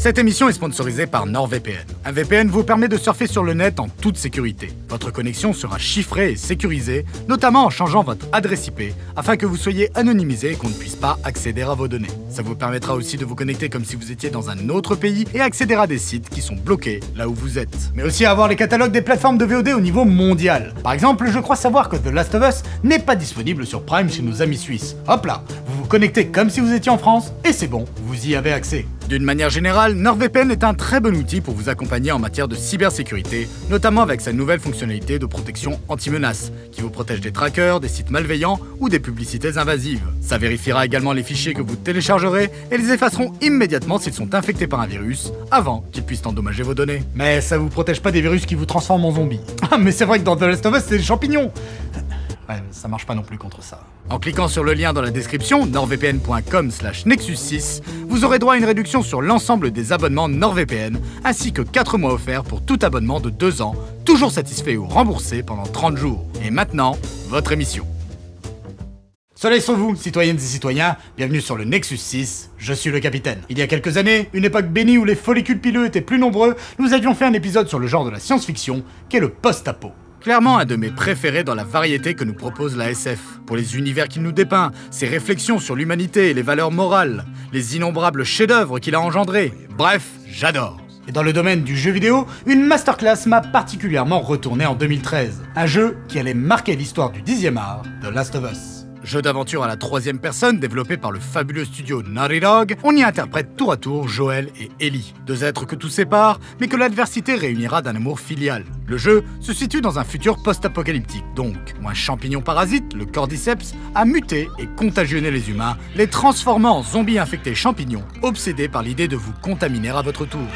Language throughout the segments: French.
Cette émission est sponsorisée par NordVPN. Un VPN vous permet de surfer sur le net en toute sécurité. Votre connexion sera chiffrée et sécurisée, notamment en changeant votre adresse IP, afin que vous soyez anonymisé et qu'on ne puisse pas accéder à vos données. Ça vous permettra aussi de vous connecter comme si vous étiez dans un autre pays et accéder à des sites qui sont bloqués là où vous êtes. Mais aussi avoir les catalogues des plateformes de VOD au niveau mondial. Par exemple, je crois savoir que The Last of Us n'est pas disponible sur Prime chez nos amis suisses. Hop là, vous vous connectez comme si vous étiez en France et c'est bon, vous y avez accès. D'une manière générale, NordVPN est un très bon outil pour vous accompagner en matière de cybersécurité, notamment avec sa nouvelle fonctionnalité de protection anti-menace, qui vous protège des trackers, des sites malveillants ou des publicités invasives. Ça vérifiera également les fichiers que vous téléchargerez et les effaceront immédiatement s'ils sont infectés par un virus, avant qu'ils puissent endommager vos données. Mais ça vous protège pas des virus qui vous transforment en zombies. Ah mais c'est vrai que dans The Last of Us, c'est des champignons. Ouais, ça marche pas non plus contre ça. En cliquant sur le lien dans la description, nordvpn.com/nexus6, vous aurez droit à une réduction sur l'ensemble des abonnements NordVPN, ainsi que 4 mois offerts pour tout abonnement de 2 ans, toujours satisfait ou remboursé pendant 30 jours. Et maintenant, votre émission. Soleil sur vous, citoyennes et citoyens, bienvenue sur le Nexus 6, je suis le capitaine. Il y a quelques années, une époque bénie où les follicules pileux étaient plus nombreux, nous avions fait un épisode sur le genre de la science-fiction, qu'est le post-apo. Clairement un de mes préférés dans la variété que nous propose la SF. Pour les univers qu'il nous dépeint, ses réflexions sur l'humanité et les valeurs morales, les innombrables chefs-d'œuvre qu'il a engendrés. Bref, j'adore. Et dans le domaine du jeu vidéo, une masterclass m'a particulièrement retourné en 2013. Un jeu qui allait marquer l'histoire du 10e art, The Last of Us. Jeu d'aventure à la 3e personne développé par le fabuleux studio Naughty Dog, on y interprète tour à tour Joel et Ellie, deux êtres que tout sépare, mais que l'adversité réunira d'un amour filial. Le jeu se situe dans un futur post-apocalyptique, donc, où un champignon parasite, le Cordyceps, a muté et contagionné les humains, les transformant en zombies infectés champignons, obsédés par l'idée de vous contaminer à votre tour.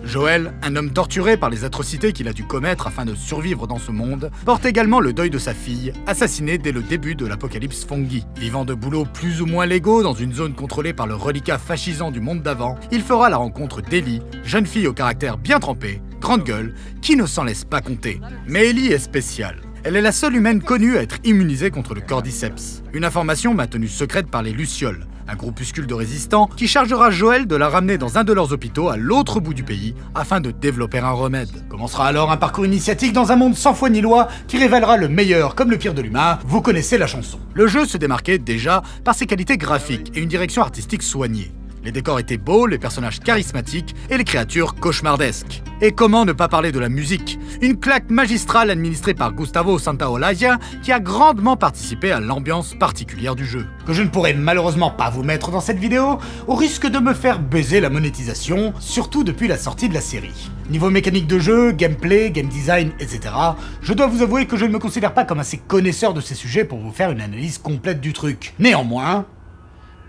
Joel, un homme torturé par les atrocités qu'il a dû commettre afin de survivre dans ce monde, porte également le deuil de sa fille, assassinée dès le début de l'apocalypse fungi. Vivant de boulots plus ou moins légaux dans une zone contrôlée par le reliquat fascisant du monde d'avant, il fera la rencontre d'Ellie, jeune fille au caractère bien trempé, grande gueule, qui ne s'en laisse pas compter. Mais Ellie est spéciale. Elle est la seule humaine connue à être immunisée contre le Cordyceps. Une information maintenue secrète par les Lucioles, un groupuscule de résistants qui chargera Joel de la ramener dans un de leurs hôpitaux à l'autre bout du pays afin de développer un remède. Commencera alors un parcours initiatique dans un monde sans foi ni loi qui révélera le meilleur comme le pire de l'humain, vous connaissez la chanson. Le jeu se démarquait déjà par ses qualités graphiques et une direction artistique soignée. Les décors étaient beaux, les personnages charismatiques et les créatures cauchemardesques. Et comment ne pas parler de la musique? Une claque magistrale administrée par Gustavo Santaolalla qui a grandement participé à l'ambiance particulière du jeu. Que je ne pourrai malheureusement pas vous mettre dans cette vidéo, au risque de me faire baiser la monétisation, surtout depuis la sortie de la série. Niveau mécanique de jeu, gameplay, game design, etc., je dois vous avouer que je ne me considère pas comme assez connaisseur de ces sujets pour vous faire une analyse complète du truc. Néanmoins,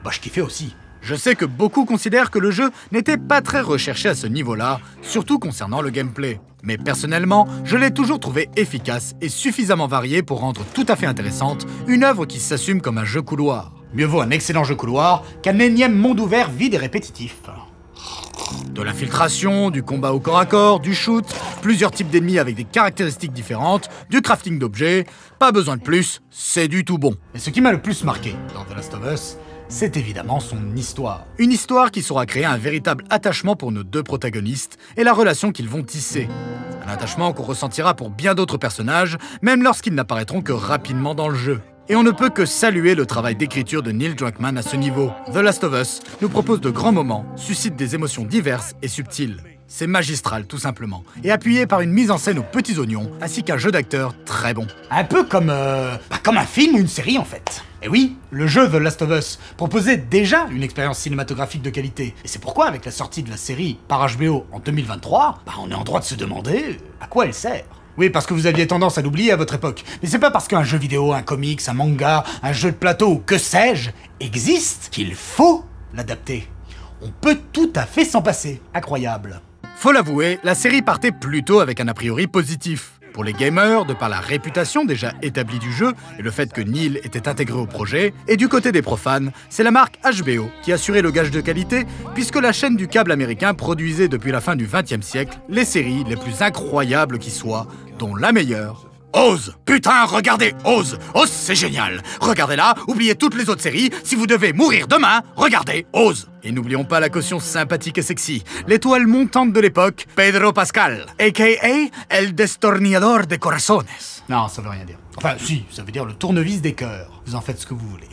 je kiffais aussi. Je sais que beaucoup considèrent que le jeu n'était pas très recherché à ce niveau-là, surtout concernant le gameplay. Mais personnellement, je l'ai toujours trouvé efficace et suffisamment varié pour rendre tout à fait intéressante une œuvre qui s'assume comme un jeu couloir. Mieux vaut un excellent jeu couloir qu'un énième monde ouvert vide et répétitif. De l'infiltration, du combat au corps à corps, du shoot, plusieurs types d'ennemis avec des caractéristiques différentes, du crafting d'objets, pas besoin de plus, c'est du tout bon. Et ce qui m'a le plus marqué dans The Last of Us, c'est évidemment son histoire. Une histoire qui saura créer un véritable attachement pour nos deux protagonistes et la relation qu'ils vont tisser. Un attachement qu'on ressentira pour bien d'autres personnages, même lorsqu'ils n'apparaîtront que rapidement dans le jeu. Et on ne peut que saluer le travail d'écriture de Neil Druckmann à ce niveau. The Last of Us nous propose de grands moments, suscite des émotions diverses et subtiles. C'est magistral, tout simplement, et appuyé par une mise en scène aux petits oignons, ainsi qu'un jeu d'acteur très bon. Un peu comme un film ou une série, en fait. Et oui, le jeu The Last of Us proposait déjà une expérience cinématographique de qualité. Et c'est pourquoi, avec la sortie de la série par HBO en 2023, on est en droit de se demander à quoi elle sert. Oui, parce que vous aviez tendance à l'oublier à votre époque. Mais c'est pas parce qu'un jeu vidéo, un comics, un manga, un jeu de plateau ou que sais-je existe qu'il faut l'adapter. On peut tout à fait s'en passer. Incroyable. Faut l'avouer, la série partait plutôt avec un a priori positif. Pour les gamers, de par la réputation déjà établie du jeu et le fait que Neil était intégré au projet, et du côté des profanes, c'est la marque HBO qui assurait le gage de qualité puisque la chaîne du câble américain produisait depuis la fin du XXe siècle les séries les plus incroyables qui soient, dont la meilleure, Oz! Putain, regardez Oz! Oz, c'est génial! Regardez-la, oubliez toutes les autres séries, si vous devez mourir demain, regardez Oz! Et n'oublions pas la caution sympathique et sexy, l'étoile montante de l'époque, Pedro Pascal, a.k.a. El Destornillador de Corazones. Non, ça veut rien dire. Enfin, si, ça veut dire le tournevis des cœurs. Vous en faites ce que vous voulez.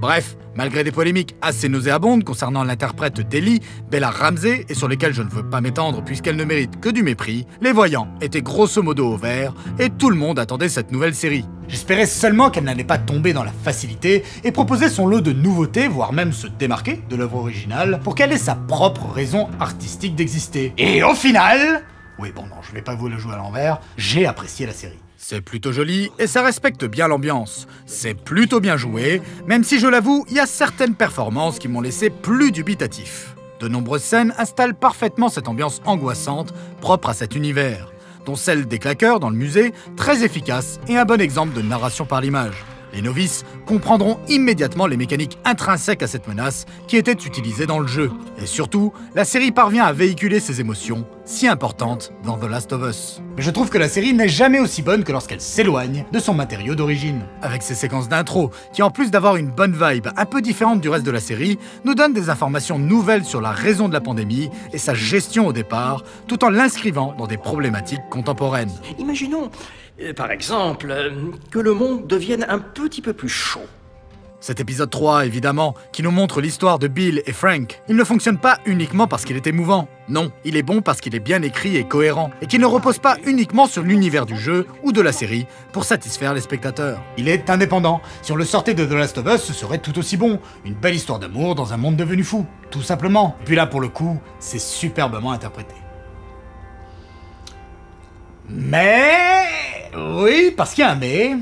Bref, malgré des polémiques assez nauséabondes concernant l'interprète d'Ellie, Bella Ramsey, et sur lesquelles je ne veux pas m'étendre puisqu'elle ne mérite que du mépris, les voyants étaient grosso modo au vert et tout le monde attendait cette nouvelle série. J'espérais seulement qu'elle n'allait pas tomber dans la facilité et proposer son lot de nouveautés, voire même se démarquer de l'œuvre originale pour qu'elle ait sa propre raison artistique d'exister. Et au final... Oui, bon non, je vais pas vous le jouer à l'envers, j'ai apprécié la série. C'est plutôt joli et ça respecte bien l'ambiance. C'est plutôt bien joué, même si je l'avoue, il y a certaines performances qui m'ont laissé plus dubitatif. De nombreuses scènes installent parfaitement cette ambiance angoissante propre à cet univers, dont celle des claqueurs dans le musée, très efficace et un bon exemple de narration par l'image. Les novices comprendront immédiatement les mécaniques intrinsèques à cette menace qui étaient utilisées dans le jeu. Et surtout, la série parvient à véhiculer ses émotions, si importantes dans The Last of Us. Mais je trouve que la série n'est jamais aussi bonne que lorsqu'elle s'éloigne de son matériau d'origine. Avec ses séquences d'intro, qui en plus d'avoir une bonne vibe un peu différente du reste de la série, nous donnent des informations nouvelles sur la raison de la pandémie et sa gestion au départ, tout en l'inscrivant dans des problématiques contemporaines. Imaginons, par exemple, que le monde devienne un petit peu plus chaud. Cet épisode 3, évidemment, qui nous montre l'histoire de Bill et Frank, il ne fonctionne pas uniquement parce qu'il est émouvant. Non, il est bon parce qu'il est bien écrit et cohérent, et qu'il ne repose pas uniquement sur l'univers du jeu ou de la série pour satisfaire les spectateurs. Il est indépendant. Si on le sortait de The Last of Us, ce serait tout aussi bon. Une belle histoire d'amour dans un monde devenu fou, tout simplement. Et puis là, pour le coup, c'est superbement interprété. Mais... oui, parce qu'il y a un mais...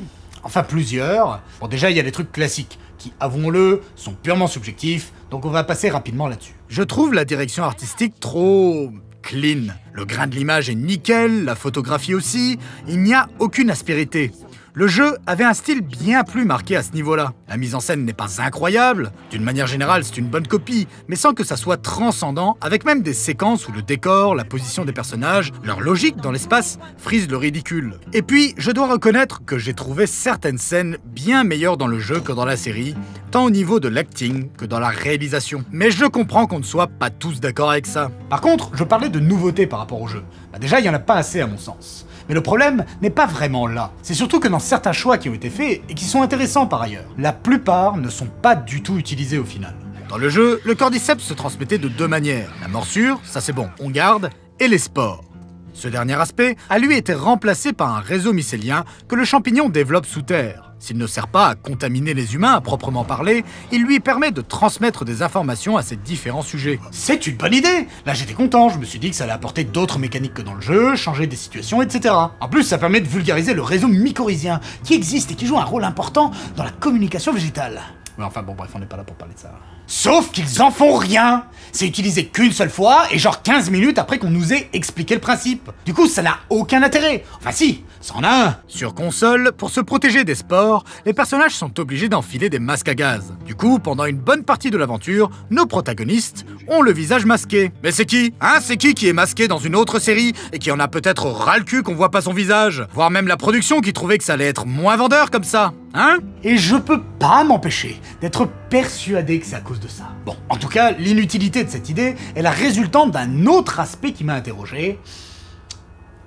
enfin plusieurs. Bon, déjà, il y a des trucs classiques qui, avouons-le, sont purement subjectifs, donc on va passer rapidement là-dessus. Je trouve la direction artistique trop... clean. Le grain de l'image est nickel, la photographie aussi, il n'y a aucune aspérité. Le jeu avait un style bien plus marqué à ce niveau-là. La mise en scène n'est pas incroyable, d'une manière générale c'est une bonne copie, mais sans que ça soit transcendant, avec même des séquences où le décor, la position des personnages, leur logique dans l'espace frise le ridicule. Et puis, je dois reconnaître que j'ai trouvé certaines scènes bien meilleures dans le jeu que dans la série, tant au niveau de l'acting que dans la réalisation. Mais je comprends qu'on ne soit pas tous d'accord avec ça. Par contre, je parlais de nouveautés par rapport au jeu. Déjà, il n'y en a pas assez à mon sens. Mais le problème n'est pas vraiment là. C'est surtout que dans certains choix qui ont été faits, et qui sont intéressants par ailleurs, la plupart ne sont pas du tout utilisés au final. Dans le jeu, le cordyceps se transmettait de deux manières. La morsure, ça c'est bon, on garde, et les spores. Ce dernier aspect a lui été remplacé par un réseau mycélien que le champignon développe sous terre. S'il ne sert pas à contaminer les humains à proprement parler, il lui permet de transmettre des informations à ces différents sujets. C'est une bonne idée! Là j'étais content, je me suis dit que ça allait apporter d'autres mécaniques que dans le jeu, changer des situations, etc. En plus ça permet de vulgariser le réseau mycorhizien, qui existe et qui joue un rôle important dans la communication végétale. Mais enfin bon bref, on n'est pas là pour parler de ça. Sauf qu'ils en font rien! C'est utilisé qu'une seule fois, et genre 15 minutes après qu'on nous ait expliqué le principe. Du coup, ça n'a aucun intérêt. Enfin si, ça en a un. Sur console, pour se protéger des spores, les personnages sont obligés d'enfiler des masques à gaz. Du coup, pendant une bonne partie de l'aventure, nos protagonistes ont le visage masqué. Mais c'est qui? Hein, c'est qui est masqué dans une autre série, et qui en a peut-être ras le cul qu'on voit pas son visage? Voire même la production qui trouvait que ça allait être moins vendeur comme ça. Hein? Et je peux pas m'empêcher d'être persuadé que c'est à cause de ça. Bon, en tout cas, l'inutilité de cette idée est la résultante d'un autre aspect qui m'a interrogé.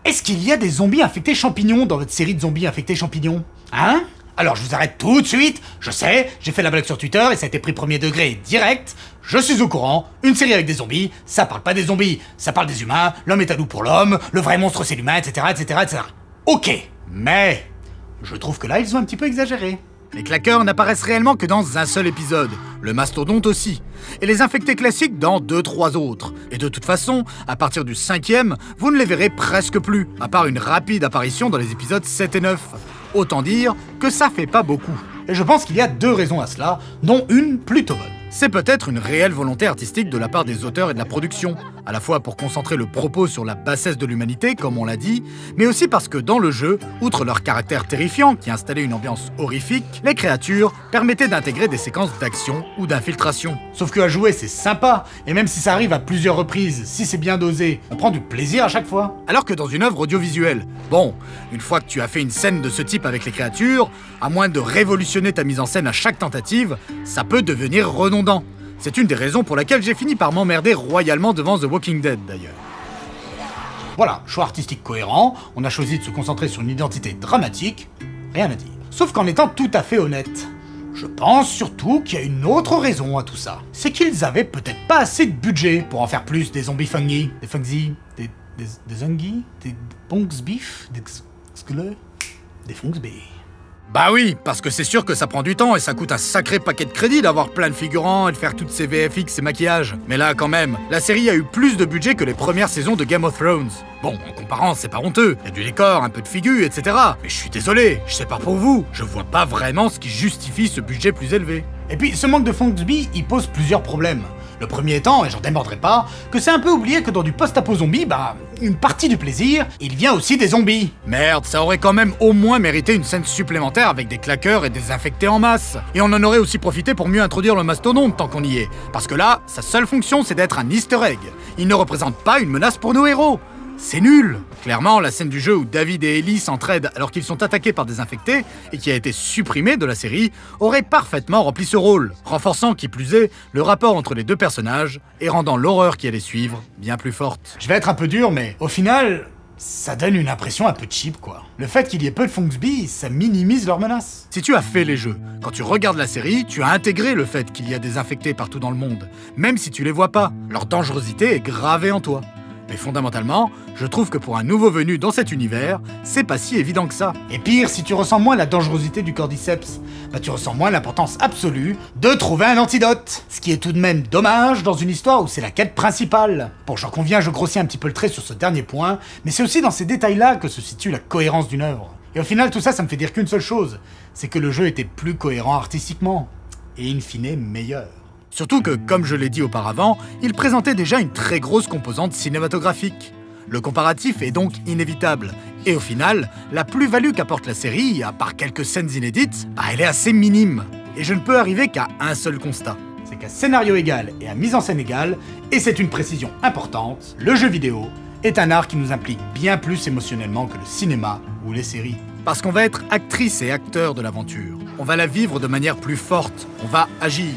Est-ce qu'il y a des zombies infectés champignons dans votre série de zombies infectés champignons? Hein? Alors je vous arrête tout de suite, je sais, j'ai fait la blague sur Twitter et ça a été pris premier degré direct, je suis au courant, une série avec des zombies, ça parle pas des zombies, ça parle des humains, l'homme est un loup pour l'homme, le vrai monstre c'est l'humain, etc., etc., etc. Ok, mais je trouve que là ils ont un petit peu exagéré. Les claqueurs n'apparaissent réellement que dans un seul épisode, le mastodonte aussi, et les infectés classiques dans 2-3 autres. Et de toute façon, à partir du 5e, vous ne les verrez presque plus, à part une rapide apparition dans les épisodes 7 et 9. Autant dire que ça fait pas beaucoup. Et je pense qu'il y a deux raisons à cela, dont une plutôt bonne. C'est peut-être une réelle volonté artistique de la part des auteurs et de la production, à la fois pour concentrer le propos sur la bassesse de l'humanité, comme on l'a dit, mais aussi parce que dans le jeu, outre leur caractère terrifiant qui installait une ambiance horrifique, les créatures permettaient d'intégrer des séquences d'action ou d'infiltration. Sauf que à jouer c'est sympa, et même si ça arrive à plusieurs reprises, si c'est bien dosé, on prend du plaisir à chaque fois. Alors que dans une œuvre audiovisuelle, bon, une fois que tu as fait une scène de ce type avec les créatures, à moins de révolutionner ta mise en scène à chaque tentative, ça peut devenir redondant. C'est une des raisons pour laquelle j'ai fini par m'emmerder royalement devant The Walking Dead d'ailleurs. Voilà, choix artistique cohérent, on a choisi de se concentrer sur une identité dramatique, rien à dire. Sauf qu'en étant tout à fait honnête, je pense surtout qu'il y a une autre raison à tout ça. C'est qu'ils avaient peut-être pas assez de budget pour en faire plus des zombies fungi, des fungi, des zombies, des bongs beef, des skele, des fungs. Bah oui, parce que c'est sûr que ça prend du temps et ça coûte un sacré paquet de crédits d'avoir plein de figurants et de faire toutes ces VFX et maquillages. Mais là, quand même, la série a eu plus de budget que les premières saisons de Game of Thrones. Bon, en comparant, c'est pas honteux. Il y a du décor, un peu de figures, etc. Mais je suis désolé, je sais pas pour vous, je vois pas vraiment ce qui justifie ce budget plus élevé. Et puis, ce manque de Fongsby, il pose plusieurs problèmes. Le premier étant, et j'en démordrai pas, que c'est un peu oublié que dans du post-apo zombie, bah, une partie du plaisir, il vient aussi des zombies. Merde, ça aurait quand même au moins mérité une scène supplémentaire avec des claqueurs et des infectés en masse. Et on en aurait aussi profité pour mieux introduire le mastodonte tant qu'on y est. Parce que là, sa seule fonction, c'est d'être un easter egg. Il ne représente pas une menace pour nos héros. C'est nul! Clairement, la scène du jeu où David et Ellie s'entraident alors qu'ils sont attaqués par des infectés, et qui a été supprimée de la série, aurait parfaitement rempli ce rôle, renforçant qui plus est le rapport entre les deux personnages, et rendant l'horreur qui allait suivre bien plus forte. Je vais être un peu dur, mais au final, ça donne une impression un peu cheap, quoi. Le fait qu'il y ait peu de Fongsby, ça minimise leur menace. Si tu as fait les jeux, quand tu regardes la série, tu as intégré le fait qu'il y a des infectés partout dans le monde, même si tu les vois pas. Leur dangerosité est gravée en toi. Mais fondamentalement, je trouve que pour un nouveau venu dans cet univers, c'est pas si évident que ça. Et pire, si tu ressens moins la dangerosité du cordyceps, bah tu ressens moins l'importance absolue de trouver un antidote. Ce qui est tout de même dommage dans une histoire où c'est la quête principale. Bon, j'en conviens, je grossis un petit peu le trait sur ce dernier point, mais c'est aussi dans ces détails-là que se situe la cohérence d'une œuvre. Et au final, tout ça, ça me fait dire qu'une seule chose, c'est que le jeu était plus cohérent artistiquement, et in fine meilleur. Surtout que, comme je l'ai dit auparavant, il présentait déjà une très grosse composante cinématographique. Le comparatif est donc inévitable, et au final, la plus-value qu'apporte la série, à part quelques scènes inédites, bah, elle est assez minime. Et je ne peux arriver qu'à un seul constat. C'est qu'à scénario égal et à mise en scène égale, et c'est une précision importante, le jeu vidéo est un art qui nous implique bien plus émotionnellement que le cinéma ou les séries. Parce qu'on va être actrice et acteur de l'aventure. On va la vivre de manière plus forte, on va agir.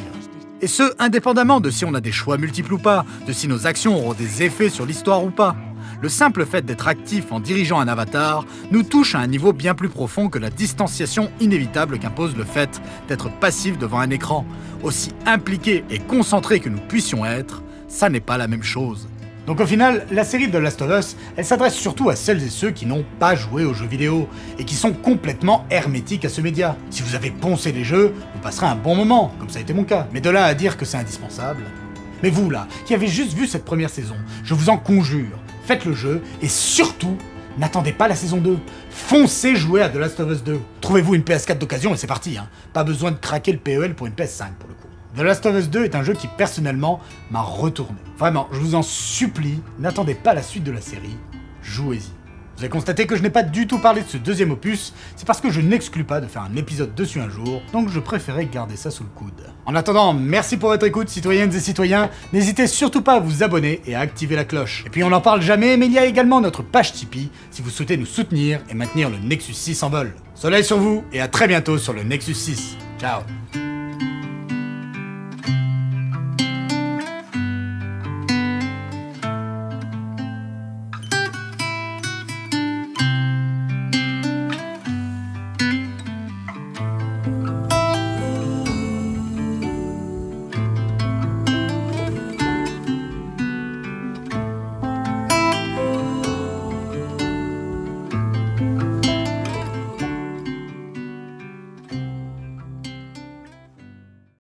Et ce, indépendamment de si on a des choix multiples ou pas, de si nos actions auront des effets sur l'histoire ou pas. Le simple fait d'être actif en dirigeant un avatar nous touche à un niveau bien plus profond que la distanciation inévitable qu'impose le fait d'être passif devant un écran. Aussi impliqué et concentré que nous puissions être, ça n'est pas la même chose. Donc au final, la série The Last of Us, elle s'adresse surtout à celles et ceux qui n'ont pas joué aux jeux vidéo et qui sont complètement hermétiques à ce média. Si vous avez poncé les jeux, vous passerez un bon moment, comme ça a été mon cas. Mais de là à dire que c'est indispensable... Mais vous là, qui avez juste vu cette première saison, je vous en conjure, faites le jeu et surtout, n'attendez pas la saison 2. Foncez jouer à The Last of Us 2. Trouvez-vous une PS4 d'occasion et c'est parti, hein. Pas besoin de craquer le PEL pour une PS5 pour le coup. The Last of Us 2 est un jeu qui, personnellement, m'a retourné. Vraiment, je vous en supplie, n'attendez pas la suite de la série, jouez-y. Vous avez constaté que je n'ai pas du tout parlé de ce deuxième opus, c'est parce que je n'exclus pas de faire un épisode dessus un jour, donc je préférais garder ça sous le coude. En attendant, merci pour votre écoute, citoyennes et citoyens, n'hésitez surtout pas à vous abonner et à activer la cloche. Et puis on n'en parle jamais, mais il y a également notre page Tipeee, si vous souhaitez nous soutenir et maintenir le Nexus 6 en vol. Soleil sur vous, et à très bientôt sur le Nexus 6. Ciao.